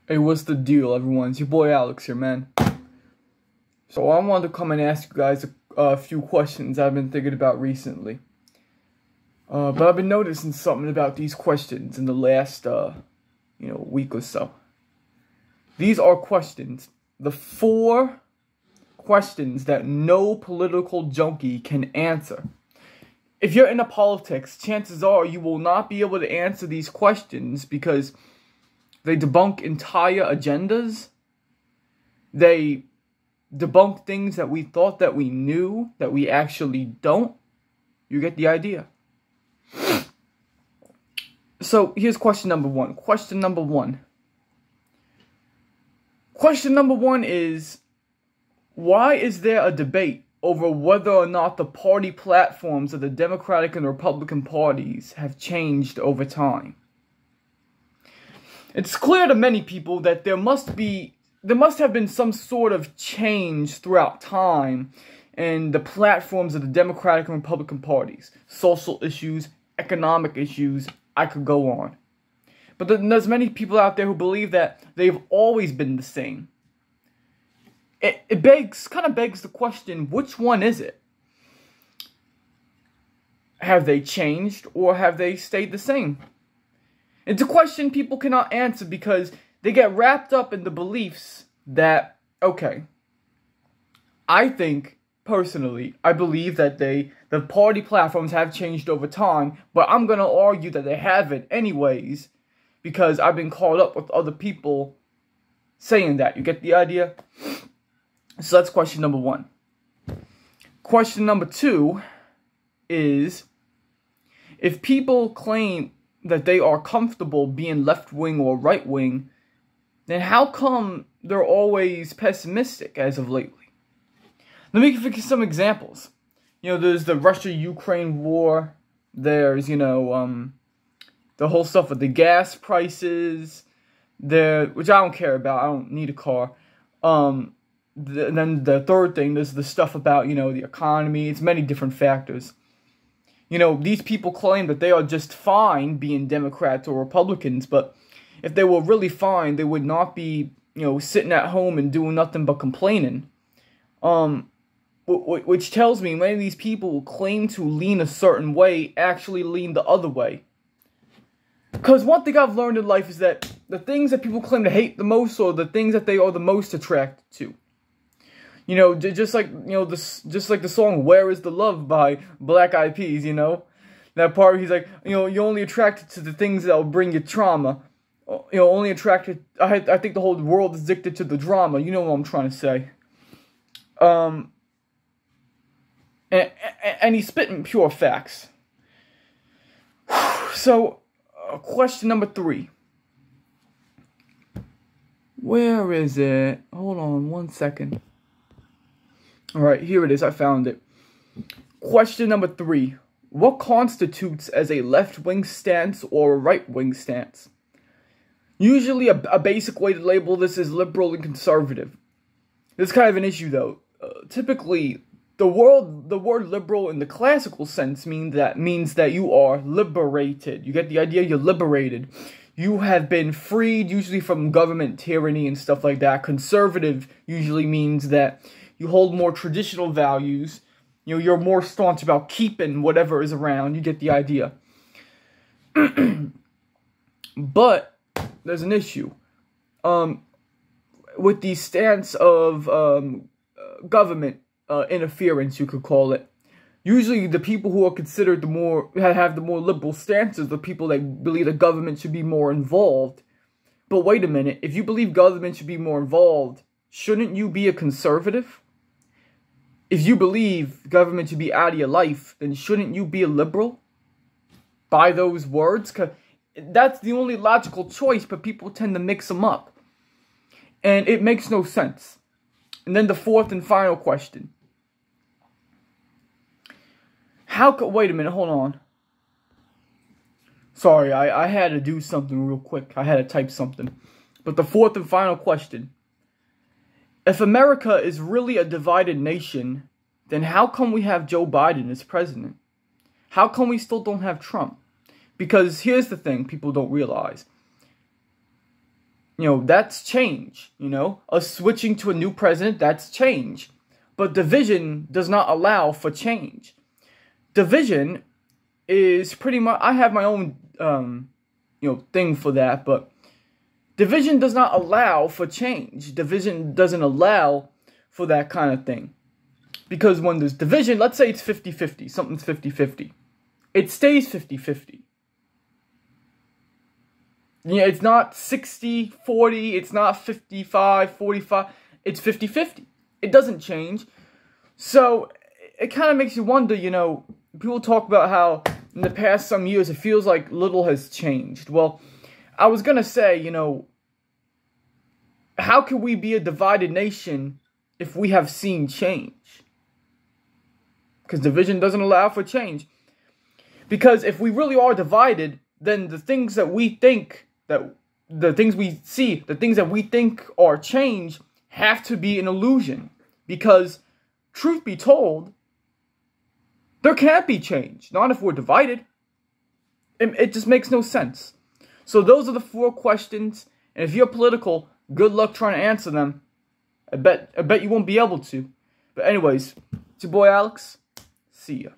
Hey, what's the deal, everyone? It's your boy Alex here, man. So I wanted to come and ask you guys a few questions I've been thinking about recently. But I've been noticing something about these questions in the last, week or so. These are questions. The 4 questions that no political junkie can answer. If you're into politics, chances are you will not be able to answer these questions because they debunk entire agendas. They debunk things that we thought that we knew that we actually don't. You get the idea. So here's question number 1. Question number one is, why is there a debate over whether or not the party platforms of the Democratic and Republican parties have changed over time? It's clear to many people that there must have been some sort of change throughout time in the platforms of the Democratic and Republican parties. Social issues, economic issues, I could go on. But there's many people out there who believe that they've always been the same. It kind of begs the question, which one is it? Have they changed or have they stayed the same? It's a question people cannot answer because they get wrapped up in the beliefs that, okay, I think, personally, I believe that the party platforms have changed over time, but I'm going to argue that they haven't anyways because I've been caught up with other people saying that. You get the idea? So that's question number 1. Question number 2 is, if people claim that they are comfortable being left-wing or right-wing, then how come they're always pessimistic as of lately? Let me give you some examples. There's the Russia-Ukraine war. There's, the whole stuff with the gas prices, which I don't care about. I don't need a car. Then the third thing, there's the stuff about, the economy. It's many different factors. These people claim that they are just fine being Democrats or Republicans, but if they were really fine, they would not be, sitting at home and doing nothing but complaining. Which tells me many of these people who claim to lean a certain way actually lean the other way. Because one thing I've learned in life is that the things that people claim to hate the most are the things that they are the most attracted to. Just like the song "Where Is the Love" by Black Eyed Peas. That part where he's like, you're only attracted to the things that will bring you trauma. Only attracted. I think the whole world is addicted to the drama. You know what I'm trying to say. And he's spitting pure facts. So, question number 3. Where is it? Hold on 1 second. Alright, here it is. I found it. Question number 3. What constitutes as a left-wing stance or a right-wing stance? Usually a basic way to label this is liberal and conservative. This is kind of an issue though. Typically, the word liberal in the classical sense means that you are liberated. You get the idea? You're liberated. You have been freed, usually from government tyranny and stuff like that. Conservative usually means that you hold more traditional values. You're more staunch about keeping whatever is around. You get the idea. But there's an issue. With the stance of government interference, you could call it. Usually the people who are considered have the more liberal stances, the people that believe the government should be more involved. But wait a minute, if you believe government should be more involved, shouldn't you be a conservative? If you believe government should be out of your life, then shouldn't you be a liberal? By those words? 'Cause that's the only logical choice, but people tend to mix them up. And it makes no sense. And then the 4th and final question. Wait a minute, hold on. Sorry, I had to do something real quick. I had to type something. But the 4th and final question. If America is really a divided nation, then how come we have Joe Biden as president? How come we still don't have Trump? Because here's the thing people don't realize. that's change. Us switching to a new president, that's change. But division does not allow for change. Division is pretty much, I have my own, thing for that, but division does not allow for change. Division doesn't allow for that kind of thing. Because when there's division, let's say it's 50-50, something's 50-50. It stays 50-50. It's not 60-40, it's not 55-45, it's 50-50. It doesn't change. So, it kind of makes you wonder, people talk about how in the past some years it feels like little has changed. Well, I was going to say, how can we be a divided nation if we have seen change? Because division doesn't allow for change. Because if we really are divided, then the things that we think, the things we see, the things that we think are change, have to be an illusion. Because, truth be told, there can't be change. Not if we're divided. It just makes no sense. So those are the 4 questions. And if you're political, good luck trying to answer them. I bet you won't be able to. But anyways, it's your boy Alex. See ya.